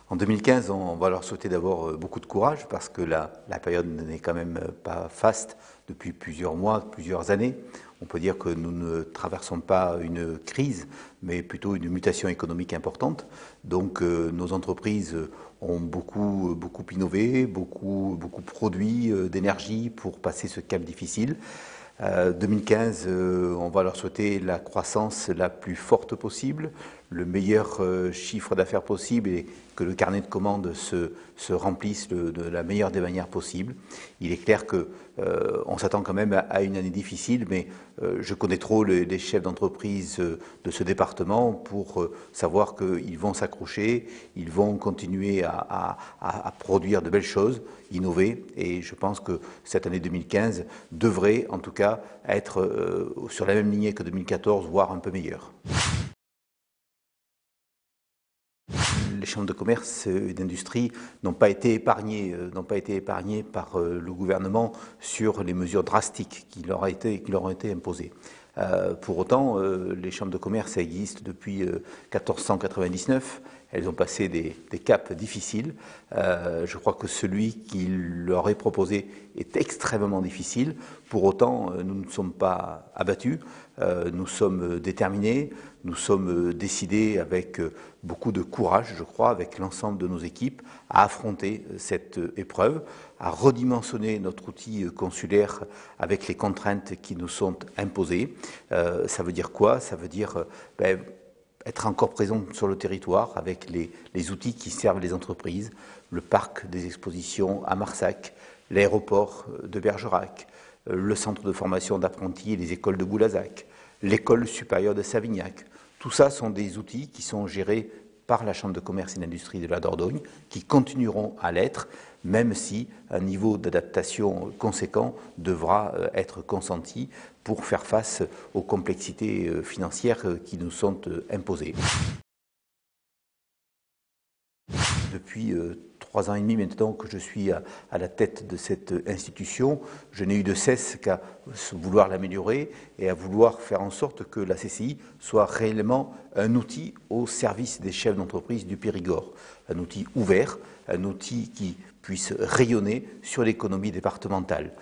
En 2015, on va leur souhaiter d'abord beaucoup de courage parce que la période n'est quand même pas faste depuis plusieurs mois, plusieurs années. On peut dire que nous ne traversons pas une crise, mais plutôt une mutation économique importante. Donc nos entreprises ont beaucoup innové, beaucoup produit d'énergie pour passer ce cap difficile. 2015, on va leur souhaiter la croissance la plus forte possible, le meilleur chiffre d'affaires possible et que le carnet de commandes se remplisse de la meilleure des manières possibles. Il est clair que on s'attend quand même à une année difficile, mais je connais trop les chefs d'entreprise de ce département pour savoir qu'ils vont s'accrocher, ils vont continuer à produire de belles choses, innover, et je pense que cette année 2015 devrait en tout cas être sur la même lignée que 2014, voire un peu meilleure. Les chambres de commerce et d'industrie n'ont pas été épargnées par le gouvernement sur les mesures drastiques qui leur ont été imposées. Pour autant, les chambres de commerce existent depuis 1499. Elles ont passé des caps difficiles. Je crois que celui qui leur est proposé est extrêmement difficile. Pour autant, nous ne sommes pas abattus. Nous sommes déterminés. Nous sommes décidés avec beaucoup de courage, je crois, avec l'ensemble de nos équipes, à affronter cette épreuve, à redimensionner notre outil consulaire avec les contraintes qui nous sont imposées. Ça veut dire quoi? Ça veut dire être encore présent sur le territoire avec les outils qui servent les entreprises, le parc des expositions à Marsac, l'aéroport de Bergerac, le centre de formation d'apprentis et les écoles de Boulazac, l'école supérieure de Savignac. Tout ça sont des outils qui sont gérés par la Chambre de commerce et d'industrie de la Dordogne, qui continueront à l'être, même si un niveau d'adaptation conséquent devra être consenti pour faire face aux complexités financières qui nous sont imposées. Depuis 3 ans et demi maintenant que je suis à la tête de cette institution, je n'ai eu de cesse qu'à vouloir l'améliorer et à vouloir faire en sorte que la CCI soit réellement un outil au service des chefs d'entreprise du Périgord. Un outil ouvert, un outil qui puisse rayonner sur l'économie départementale.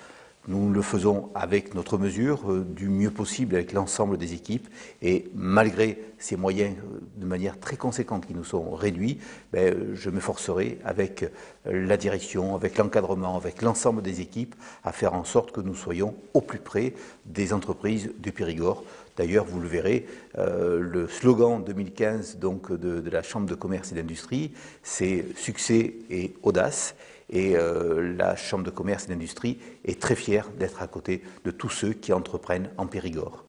Nous le faisons avec notre mesure, du mieux possible avec l'ensemble des équipes et malgré ces moyens de manière très conséquente qui nous sont réduits, je m'efforcerai avec la direction, avec l'encadrement, avec l'ensemble des équipes à faire en sorte que nous soyons au plus près des entreprises du Périgord. D'ailleurs, vous le verrez, le slogan 2015 donc, de la Chambre de commerce et d'industrie, c'est « Succès et audace ». Et la Chambre de commerce et d'industrie est très fière d'être à côté de tous ceux qui entreprennent en Périgord.